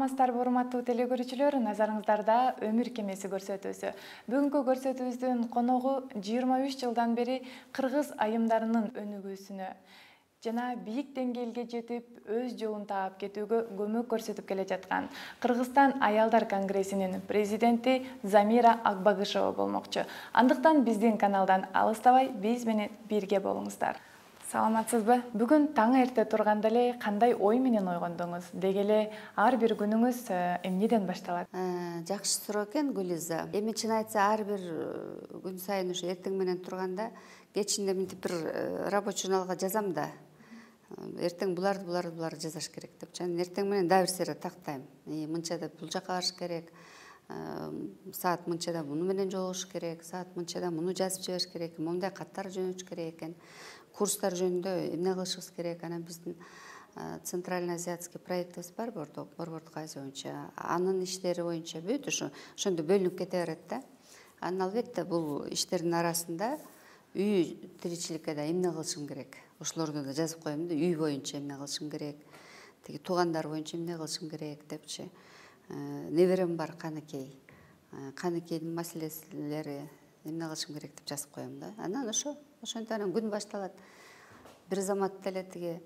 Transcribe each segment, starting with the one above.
Саламатсыздарбы урматтуу телекөрүүчүлөр, назарыңыздарда өмүр кемеси көрсөтүүсү. Бүгүнкү көрсөтүүбүздүн коногу 23 жылдан бери кыргыз айымдарынын өнүгүүсүнө жана бийик деңгээлге жетип өз жолун таап кетүүгө көмөк көрсөтүп келе жаткан Кыргызстан аялдар конгрессинин президенти Замира Акбагышева болмокчу. Андыктан биздин каналдан алыстабай биз менен бирге болуңуздар. Саламатсызбы? Бүгүн таң эрте турганда эле кандай ой менен ойгондуңуз? Деги эле ар бир күнүңүз эмнеден башталат? Жакшы суроо экен, Гүлиза. Эми чын айтса, ар бир күн сайын ушу эртең менен турганда кечинде мынтип бир рабочий журналга жазам да. Эртең буларды жазаш керек деп. Жана эртең менен дагы бир серия тактайм. Мынчада бул жака барыш керек. Саат мынчада муну менен жолугуш керек, саат мынчада муну жазып жибериш керек, момундай каттар жөнөтүш керек экен. Курстар жөнүндө эмне кылышыбыз керек? Анан биздин Центральный азиатский проектибиз бар, Борбордук Азия боюнча. Анын иштери боюнча бүт ошондо бөлүнүп кете берет да. Анан албетте бул иштердин арасында үй тиричиликке да эмне кылышым керек? Ошолорду да жазып коем да, үй боюнча эмне кылышым керек? Тиги туугандар боюнча эмне кылышым керек депчи. Неберем бар Каныкей. Каныкейдин маселелери эмне кылышым керек деп жазып коем да. Анан ошентип анан күн башталат. Бир заматта эле тиги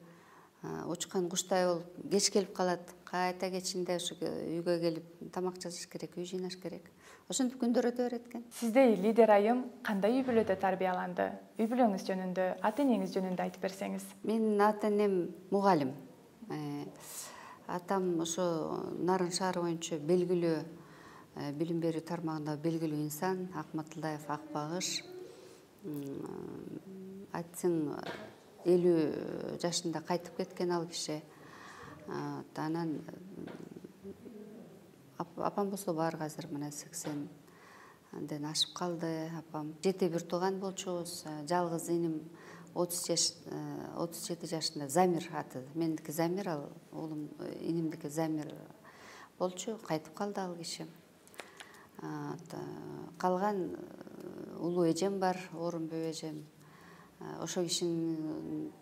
учкан куштай болуп кеч келип калат. Кайта кечинде ушу үйгө келип тамак жасаш керек, үй жыйнаш керек. Ошентип күндөр өтө берет экен. Сиздей лидер айым кандай үй бүлөдө тарбияланды? Үй бүлөңүз жөнүндө, ата энеңиз жөнүндө айтып берсеңиз. Менин ата энем мугалим. Атам ошо Нарын шаары боюнча белгилүү билим берүү тармагында белгилүү инсан, Акматылдаев Акбагыш. Айтсаң 50 жашында кайтып кеткен ал киши. Анан апам болсо бар азыр мына 80ден ашып калды апам. 7 тууган болчубуз. Жалгыз иним 37 жашында Замир аты. Мендики Замир, ал уулум инимдики Замир болчу. Кайтып калды ал киши. Калган улуу эжем бар, Орунбөй эжем. Ошо кишинин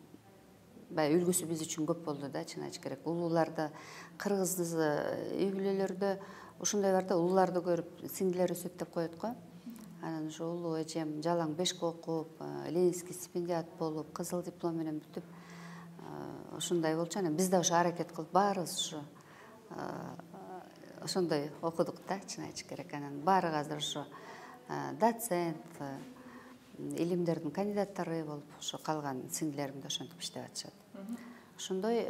баягы үлгүсү биз үчүн көп болду да, чын айтыш керек. Улууларды кыргыз үй бүлөлөрдө ушундай бар да, улууларды көрүп сиңдилер өсөт деп коет го. Анан ошо улуу эжем жалаң 5 окуп, Ленинский стипендиат болуп, кызыл диплом менен бүтүп ушундай болчу. Анан биз да ошо аракет кылып баарыбыз ошо ошондой окудук да, чын айтыш керек. Анан баары азыр ошо доцент, илимдердин кандидаттары болуп, ошо калган сиңдилерим да ошентип иштеп атышат. Ошондой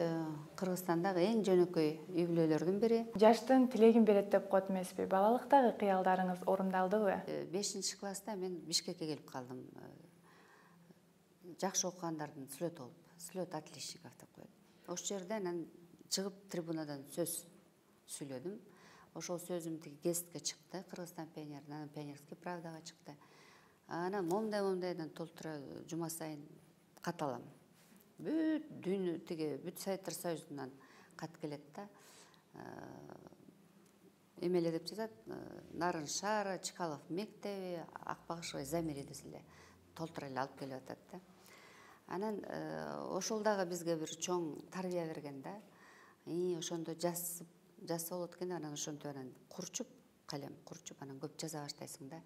Кыргызстандагы эң жөнөкөй үй бүлөлөрдүн бири. Жаштын тилегин берет деп коет эмеспи? Балалыктагы кыялдарыңыз орундалдыбы? 5-класста мен Бишкекке келип калдым. Жакшы окугандардын слёту болуп, слёт отличников деп коет. Ошол жерде анан чыгып трибунадан сөз сүйлөдүм. Ошол сөзүм тиги гезитке чыкты, Кыргызстан пионеринин, анан Пионерский правдага чыкты. Анан момундай толтура жума сайын кат алам. Бүт дүйнө тиги бүт Советтер Союзунан кат келет да. Эмеле деп жазат, Нарын шаары, Чкалов мектеби, Акбагышева Замири десе толтура эле алып келип атат да. Анан ошол дагы бизге бир чоң тарбия берген да. Ошондо жазса болот экен, анан ошентип анан калем курчуп, анан көп жаза баштайсың да.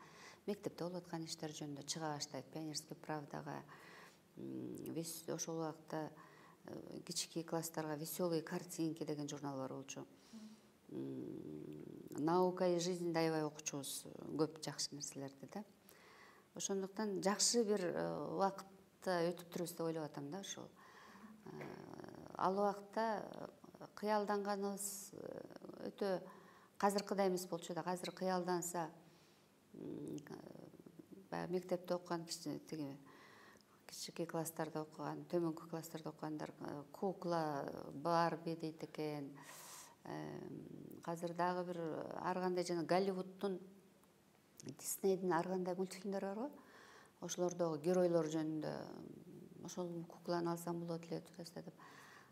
Мектепте болуп аткан иштер жөнүндө чыга баштайт, Пионерский правдага. Ошол убакта кички класстарга Веселые картинки деген журнал бар болчу. Наука и жизнь аябай окучубуз, көп жакшы нерселерди да. Ошондуктан жакшы бир убакытта өтүп турбуз деп ойлоп атам да ошол. Ал убакта кыялданганыбыз өтө казыркыдай эмес болчу да. Азыр кыялданса баягы мектепте окуган кички класстарда окуган, төмөнкү класстарда окугандар кукла, Барби дейт экен. Азыр дагы бир ар кандай жана Голливудтун, Диснейдин ар кандай мультфильмдери бар го. Ошолордогу геройлор жөнүндө ошол кукланы алсам болот эле деп.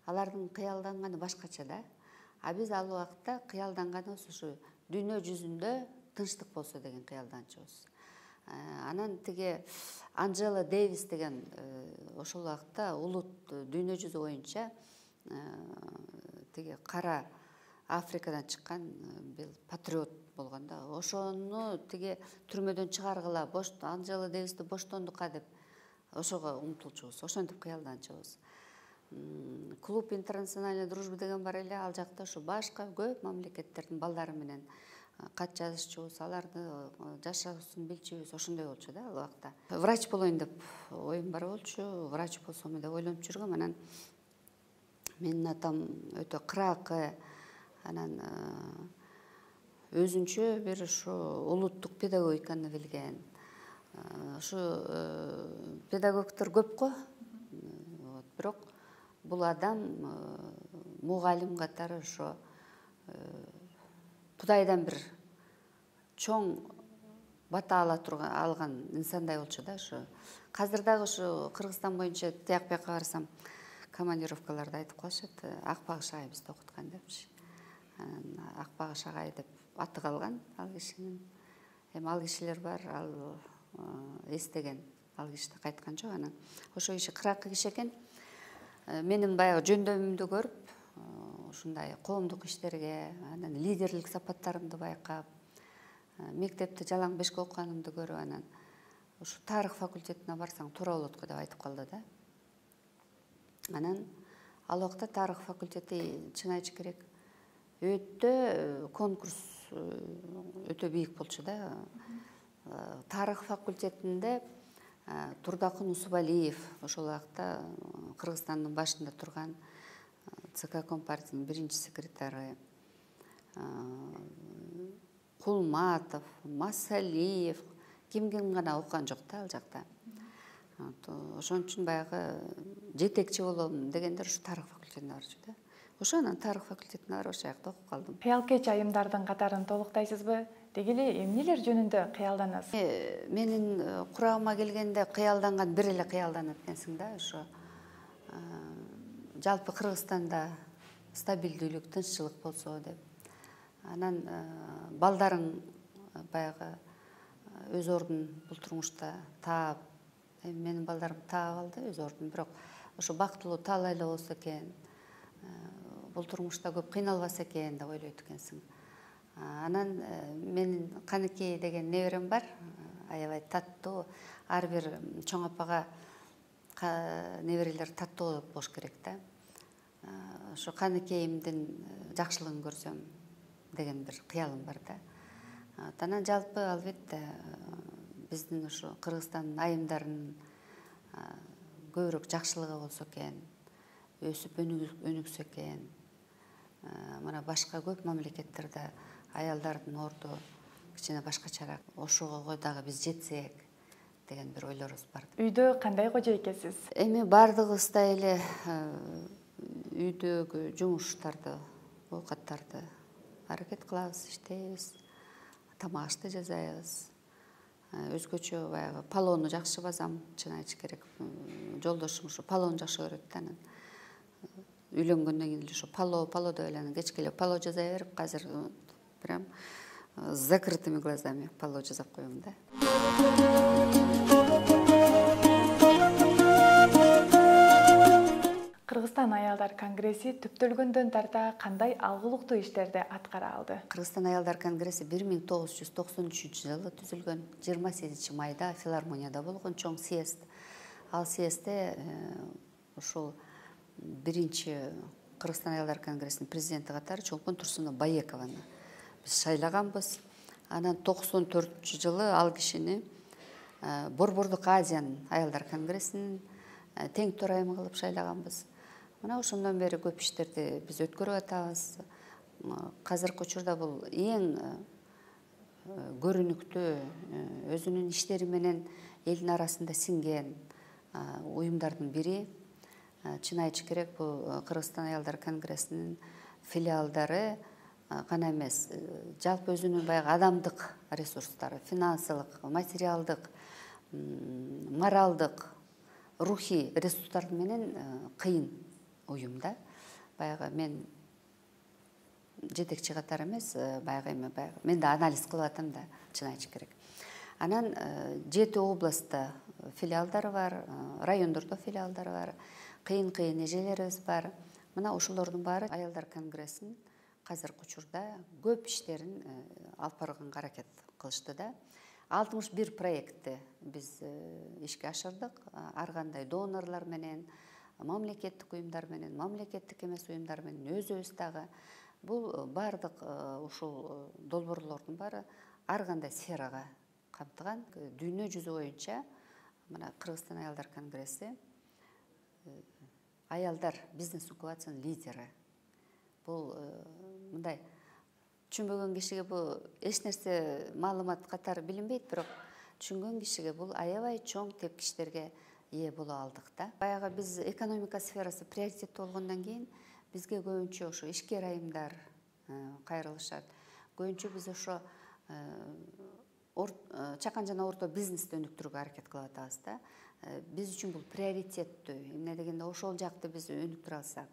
Алардын кыялданганы башкача да. А биз ал убакта кыялданганыбыз ушу дүйнө жүзүндө тынчтык болсо деген кыялданчубуз. Анан тиги Анжела Дэвис деген ошол убакта улут дүйнө жүзү боюнча тиги кара Африкадан чыккан бир патриот болгон да. Ошону тиги түрмөдөн чыгаргыла, Анжела Дэвисти боштондукка деп ошого умтулчубуз, ошентип кыялданчубуз. Клуб интернациональной дружбы деген бар эле, ал жакта ушу башка көп мамлекеттердин балдары менен кат жазышчубуз, аларды жашоосун билчүбүз, ошондой болчу да ал убакта. Врач болоюн деп оюм бар болчу, врач болсом деп ойлонуп жүргөм. Анан менин атам өтө кыраакы, анан өзүнчө бир ушу улуттук педагогиканы билген. Ушу педагогтор көп го. Бирок бул адам мугалим катары ошо Кудайдан бир чоң бата алган инсандай болчу да. Ошо азыр дагы ушу Кыргызстан боюнча тияк бияка барсам командировкаларда айтып калышат, Акбагыш агай бизди окуткан депчи. Акбагыш агай деп аты калган ал кишинин. Эми ал кишилер бар, ал эстеген, ал киши да кайткан жок. Анан ошо киши кыраакы киши экен. Менин баягы жөндөмүмдү көрүп, ушундай коомдук иштерге, анан лидерлик сапаттарымды байкап, мектепте жалаң бешке окуганымды көрүп, анан ушу тарых факультетине барсаң туура болот го деп айтып калды да. Анан ал убакта тарых факультети, чын айтыш керек, өтө конкурс өтө бийик болчу да. Тарых факультетинде Турдакын Усубалиев, ошол убакта Кыргызстандын башында турган ЦК Компартиянын биринчи секретары, Кулматов, Масалиев, ким гана окуган жок да ал жакта. Ошон үчүн баягы жетекчи болом дегендер ушу тарых факультетине барчу да. Ошо анан тарых факультетине барып ошол жакта окуп калдым. Кыялкеч айымдардын катарын толуктайсызбы? Деги эле эмнелер жөнүндө кыялданасыз? Менин курагыма келгенде кыялданган бир эле кыялданат экенсиң да. Ошо жалпы Кыргызстанда стабилдүүлүк, тынччылык болсо деп. Анан балдарың баягы өз ордун бул турмушта таап, менин балдарым таап алды өз ордун, бирок ошо бактылуу таалай эле болсо экен, бул турмушта көп кыйналбаса экен деп ойлойт экенсиң. Анан менин Каныкей деген неберем бар, аябай таттуу. Ар бир чоң апага неберелер таттуу болуш керек да. Ошо Каныкейимдин жакшылыгын көрсөм деген бир кыялым бар да. Анан жалпы албетте биздин ошо Кыргызстандын айымдарынын көбүрөөк жакшылыгы болсо экен, өсүп өнүксө экен. Мына башка көп мамлекеттерде аялдардын орду кичине башкачараак, ошого дагы биз жетсек деген бир ойлорубуз бар. Үйдө кандай кожо экенсиз? Эми бардыгыбызда эле үйдөгү жумуштарды, оокаттарды аракет кылабыз, иштейбиз, тамак ашты жасайбыз. Өзгөчө баягы палоону жакшы базам, чын айтыш керек. Жолдошум ушу палоону жакшы көрөт да. Анан үйлөнгөндөн кийин эле ушу палоо деп эле анан кечке эле палоо жасай берип, азыр прям с закрытыми глазами палоо жасап коем да. Кыргызстан аялдар конгресси түптөлгөндөн тарта кандай алгылыктуу иштерди аткара алды? Кыргызстан аялдар конгресси 1993 жылы түзүлгөн. 28 майда филармонияда болгон чоң съезд. Ал съездде ушул биринчи Кыргызстан аялдар конгрессинин президенти катары Чолпон Турсунова Баекованы биз шайлаганбыз. Анан 94 жылы ал кишини Борбордук Азиянын аялдар конгрессинин тең төрайымы кылып шайлаганбыз. Мына ошондон бери көп иштерди биз өткөрүп атабыз. Азыркы учурда бул эң көрүнүктүү, өзүнүн иштери менен элдин арасында сиңген уюмдардын бири. Чын айтыш керек, бул Кыргызстан аялдар конгрессинин филиалдары гана эмес, жалпы өзүнүн баягы адамдык ресурстары, финансылык, материалдык, моралдык, рухий ресурстар менен кыйын уюм да. Баягы мен жетекчи катары эмес, мен да анализ кылып атам да, чын айтыш керек. Анан 7 областта филиалдары бар, райондордо филиалдары бар, кыйын эжелерибиз бар. Мына ошолордун баары аялдар конгрессин азыркы учурда көп иштерин алып барганга аракет кылышты да. 61 проектти биз ишке ашырдык. Ар кандай донорлор менен, мамлекеттик уюмдар менен, мамлекеттик эмес уюмдар менен, өзүбүз дагы. Бул бардык ушул долбоорлордун баары ар кандай сферага камтыган. Дүйнө жүзү боюнча мына Кыргызстан аялдар конгресси аялдар бизнес инкубациянын лидери. Бул мындай түшүнбөгөн кишиге бул эч нерсе маалымат катары билинбейт, бирок түшүнгөн кишиге бул аябай чоң тепкичтерге ээ боло алдык да. Баягы биз экономика сферасы приоритеттүү болгондон кийин бизге көбүнчө ошо ишкер айымдар кайрылышат. Көбүнчө биз ошо чакан жана орто бизнести өнүктүрүүгө аракет кылып атабыз да. Биз үчүн бул приоритеттүү. Эмне дегенде ошол жакты биз өнүктүрө алсак,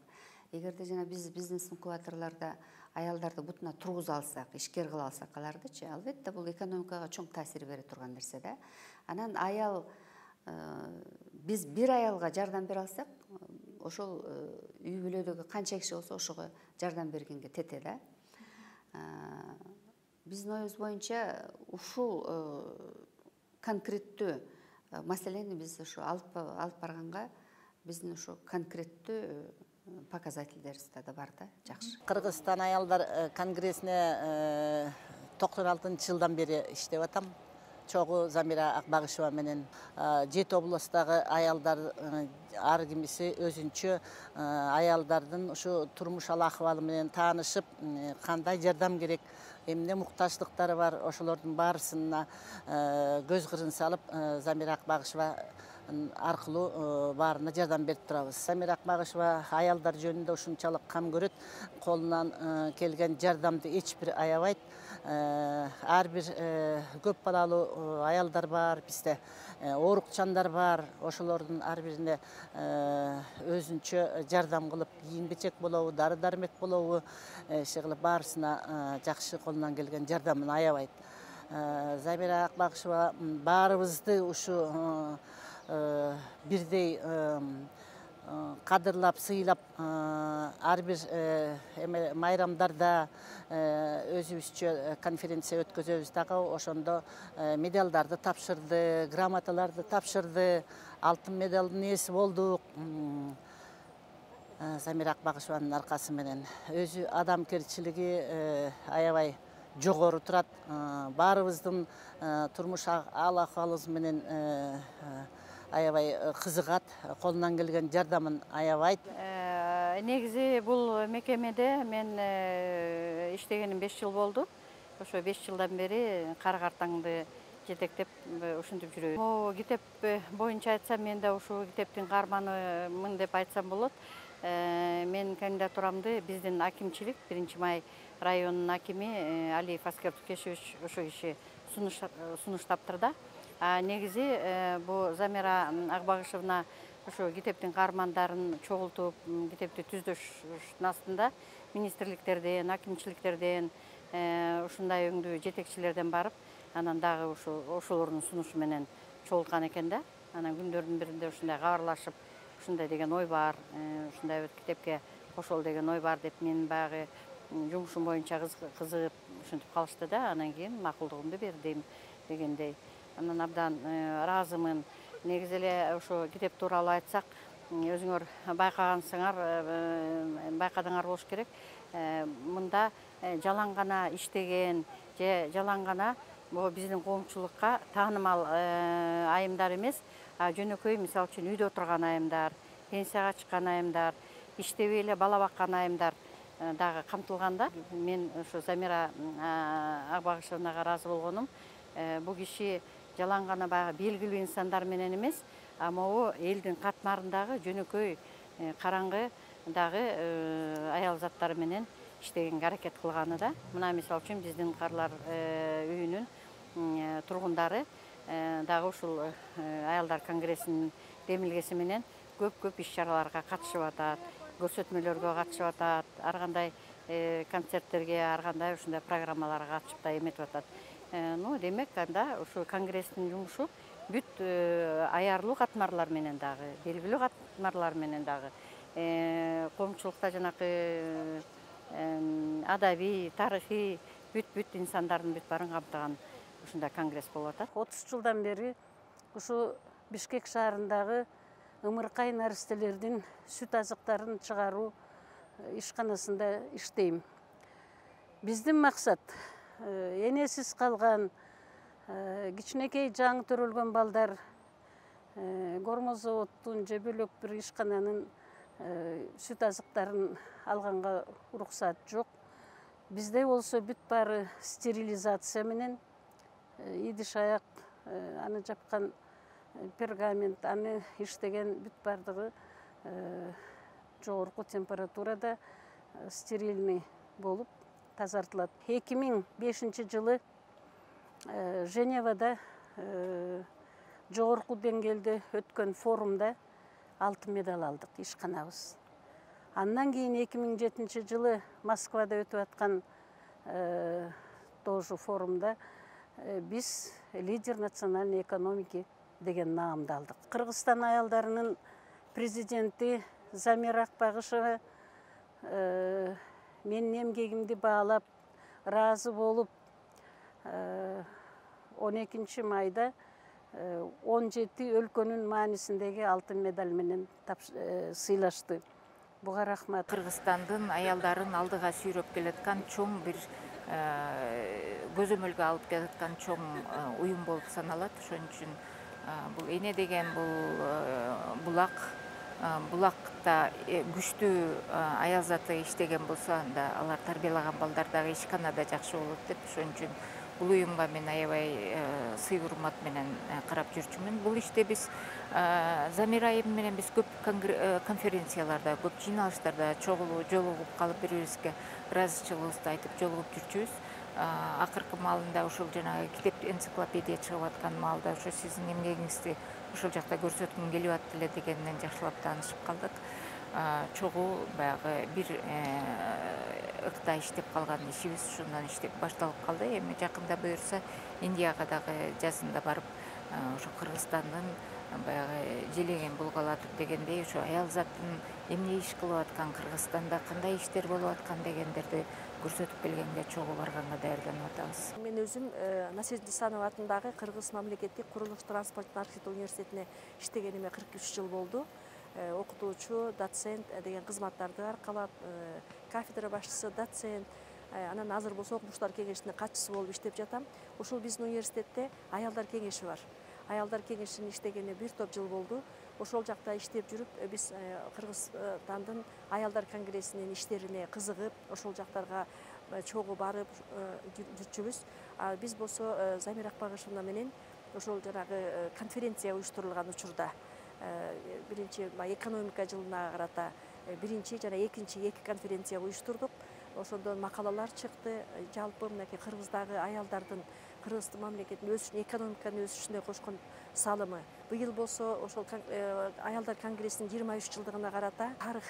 эгерде жана биз бизнес инкубаторлордо аялдарды бутуна тургуза алсак, ишкер кыла алсак алардычы, албетте бул экономикага чоң таасир бере турган нерсе да. Анан аял биз бир аялга жардам бере алсак, ошол үй бүлөдөгү канча киши болсо ошого жардам бергенге тете да. Биздин оюбуз боюнча ушул конкреттүү маселени биз ушу алып барганга биздин ушу конкреттүү показательдерибиз да бар да, жакшы. Кыргызстан аялдар конгрессине 96-жылдан бери иштеп атам. Чогуу Замира Акбагышева менен 7 областагы аялдар ар кимиси өзүнчө аялдардын ушу турмуш ахыбалы менен таанышып, кандай жардам керек, эмне муктаждыктары бар, ошолордун баарысына көз кырын салып, Замира Акбагышева аркылуу баарына жардам берип турабыз. Замира Акбагышева аялдар жөнүндө ушунчалык кам көрөт, колунан келген жардамды эч бир аябайт. Ар бир көп балалуу аялдар бар бизде, оорукчандар бар, ошолордун ар бирине өзүнчө жардам кылып, кийим-кечек болобу, дары-дармек болобу, иши кылып баарысына жакшы колунан келген жардамын аябайт. Замира Акбагышева баарыбызды ушу бирдей кадырлап, сыйлап, ар бир майрамдарда өзүбүзчө конференция өткөзөбүз дагы, ошондо медалдарды тапшырды, грамоталарды тапшырды, алтын медалдын ээси болдук. Замира Акбагышеванын аркасы менен өзү адамгерчилиги аябай жогору турат. Баарыбыздын турмуш ал-акыбалыбыз менен аябай кызыгат, колунан келген жардамын аябайт. Негизи бул мекемеде мен иштегеним 5 жыл болду. Ошо 5 жылдан бери кара-картаңды жетектеп ушинтип жүрөбүз. Могу китеп боюнча айтсам, мен да ушул китептин каарманымын деп айтсам болот. Мен кандидатурамды биздин акимчилик, 1-Май районунун акими Алиев Аскер Тукешевич ошо киши сунуштаптыр да. Негизи бу Замира Акбагышевна ошо китептин каармандарын чогултуп, китепти түздөштүн астында министрликтерден, акимчиликтерден, ушундай өңдүү жетекчилерден барып, анан дагы ошолордун сунушу менен чогулткан экен да. Анан күндөрдүн биринде ушундай кабарлашып, ушундай деген ой бар, ушундай бир китепке кошол деген ой бар деп менин баягы жумушум боюнча кызыгып ушинтип калышты да. Анан кийин макулдугумду бердим дегендей. Анан абдан ыраазымын. Негизи эле ошо китеп тууралуу айтсак, өзүңөр байкадыңар болуш керек. Мында жалаң гана иштеген же жалаң гана биздин коомчулукка таанымал айымдар эмес, жөнөкөй мисалы үчүн үйдө отурган айымдар, пенсияга чыккан айымдар, иштебей эле бала баккан айымдар дагы камтылган да. Мен ошо Замира Акбагышевнага ыраазы болгонум. Бул киши жалаң гана баягы белгилүү инсандар менен эмес, могу элдин катмарындагы жөнөкөй караңгы дагы аял заттары менен иштегенге аракет кылганы да. Мына мисалы үчүн биздин карлар үйүнүн тургундары дагы ушул аялдар конгрессинин демилгеси менен көп иш-чараларга катышып атат, көрсөтмөлөргө катышып атат, ар кандай концерттерге, ар кандай ушундай программаларга катышып да эметип атат. Демек, анда ушу конгресстин жумушу бүт аярлуу катмарлар менен дагы, белгилүү катмарлар менен дагы, коомчулукта жанакы адаби, тарыхый бүт инсандардын бүт барын камтыган ушундай конгресс болуп атат. 30 жылдан бери ушу Бишкек шаарындагы ымыркай наристелердин сүт азыктарын чыгаруу ишканасында иштейм. Биздин максат энесиз калган кичинекей жаңы төрөлгөн балдар Гормоз заводдун же бөлөк бир ишкананын сүт азыктарын алганга уруксат жок. Бизде болсо бүт баары стерилизация менен идиш аяк аны жапкан пергамент, аны иштеген бүт бардыгы жогорку температурада стерильный болуп тазартылат. 2005 жылы Женевада жогорку деңгээлде өткөн форумда алтын медаль алдык ишканабыз. Андан кийин 2007 жылы Москвада өтүп аткан тоже форумда биз лидер национальной экономики деген наамды алдык. Кыргызстан аялдарынын президенти Замира Акбагышева менин эмгегимди баалап, ыраазы болуп 12 майда 17 өлкөнүн маанисиндеги алтын медаль менен сыйлашты. Буга рахмат. Кыргызстандын аялдарын алдыга сүйрөп келаткан чоң бир көзөмөлгө алып келаткан чоң уюм болуп саналат. Ошон үчүн бул эне деген бул булакта күчтүү аял заты иштеген болсо, анда алар тарбиялаган балдар дагы ишканада жакшы болот деп, ошон үчүн бул уюмга мен аябай сый-урмат менен карап жүрчүмүн. Бул иште биз Замира айым менен биз көп конференцияларда, көп жыйналыштарда жолугуп калып бири-бирибизге ыраазычылыгыбызды айтып жолугуп жүрчүбүз. Акыркы маалында ушул жанагы китеп энциклопедия чыгып аткан маалда ошо сиздин эмгегиңизди ушул жакта көрсөткүм келип атты эле дегенден жакшылап таанышып калдык. Чогуу баягы бир ыкта иштеп калган ишибиз ушундан иштеп башталып калды. Эми жакында буюрса Индияга дагы жазында барып, ошо Кыргызстандын баягы желеген булгалатып дегендей, ошо аял заттын эмне иш кылып аткан, Кыргызстанда кандай иштер болуп аткан дегендерди көрсөтүп келгенге чогуу барганга даярданып атабыз. Мен өзүм Насель Дисанова атындагы Кыргыз мамлекеттик курулуш транспорттун архитектура университетине иштегениме 43 жыл болду. Окутуучу, доцент деген кызматтарды аркалап, кафедра башчысы, доцент, анан азыр болсо окумуштар кеңешине катчысы болуп иштеп жатам. Ушул биздин университетте аялдар кеңеши бар. Аялдар кеңешинин иштегенине бир топ жыл болду. Ошол жакта иштеп жүрүп, биз Кыргызстандын аялдар конгрессинин иштерине кызыгып, ошол жактарга чогуу барып жүрчүбүз. Биз болсо Замира Акбагышевна менен ошол жанагы конференция уюштурулган учурда биринчи экономика жылына карата биринчи жана экинчи конференция уюштурдук. Ошондон макалалар чыкты. Жалпы мынакей Кыргыздагы аялдардын Кыргыздын мамлекетинин өсүшүнө, экономиканын өсүшүнө кошкон салымы. Быйыл болсо ошол аялдар конгрессинин 23 жылдыгына карата, тарых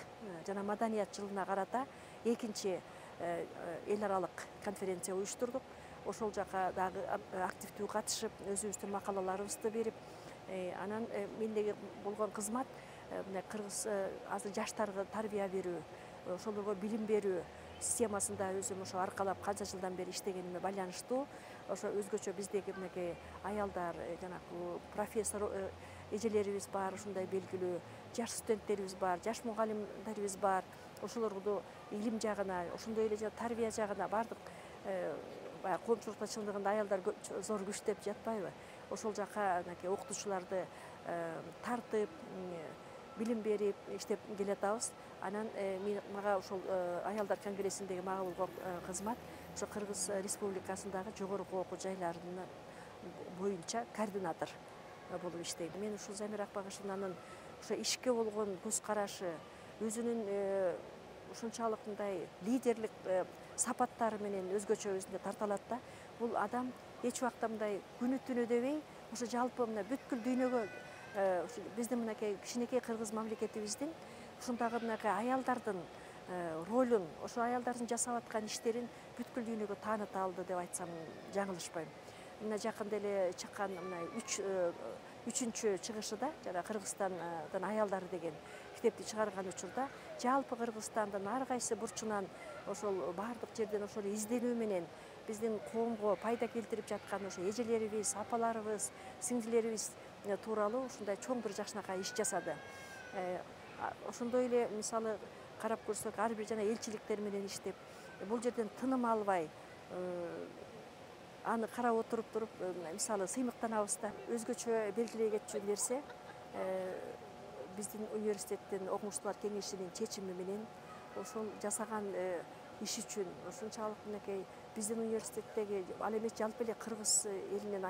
жана маданият жылына карата экинчи эл аралык конференция уюштурдук. Ошол жака дагы активдүү катышып, өзүбүздүн макалаларыбызды берип, анан мендеги болгон кызмат Кыргыз азыр жаштарга тарбия берүү, ошолорго билим берүү системасында өзүм ошо аркалап канча жылдан бери иштегениме байланыштуу. Ошо өзгөчө биздеги мынакей аялдар, жанагы профессор эжелерибиз бар, ушундай белгилүү жаш студенттерибиз бар, жаш мугалимдерибиз бар. Ошолорду илим жагына, ошондой эле тарбия жагына бардык коомчулукта чындыгында аялдар зор күч деп жатпайбы? Ошол жака окутуучуларды тартып, билим берип иштеп келатабыз. Анан мага ошол аялдар конгрессиндеги мага болгон кызмат ошо Кыргыз Республикасындагы жогорку окуу жайларынын боюнча координатор болуп иштейт. Мен ушул Замира Акбагышевнанын ошо ишке болгон көз карашы, өзүнүн ушунчалык мындай лидерлик сапаттары менен өзгөчө өзүнө тарталат да. Бул адам эч убакта мындай күнү түнү дебей, ошо жалпы мына бүткүл дүйнөгө биздин мынакей кичинекей Кыргыз мамлекетибиздин ушундагы мынакей аялдардын ролун, ошо аялдардын жасап аткан иштерин бүткүл дүйнөгө тааныта алды деп айтсам жаңылышпайм. Мына жакында эле чыккан мына 3-чү чыгышыда жана Кыргызстандын аялдары деген китепти чыгарган учурда жалпы Кыргызстандын ар кайсы бурчунан ошол баардык жерден ошол изденүү менен биздин коомго пайда келтирип жаткан ошо эжелерибиз, апаларыбыз, сиңдилерибиз тууралуу ушундай чоң бир жакшынакай иш жасады. Ошондой эле мисалы карап көрсөк, ар бир жана элчиликтер менен иштеп, бул жерден тыным албай аны карап отуруп туруп, мисалы сыймыктанабыз да. Өзгөчө белгилей кетчү нерсе биздин университеттин окумуштуулар кеңешинин чечими менен ошол жасаган иш үчүн ушунчалык мынакей биздин университеттеги ал эмес жалпы эле кыргыз элинин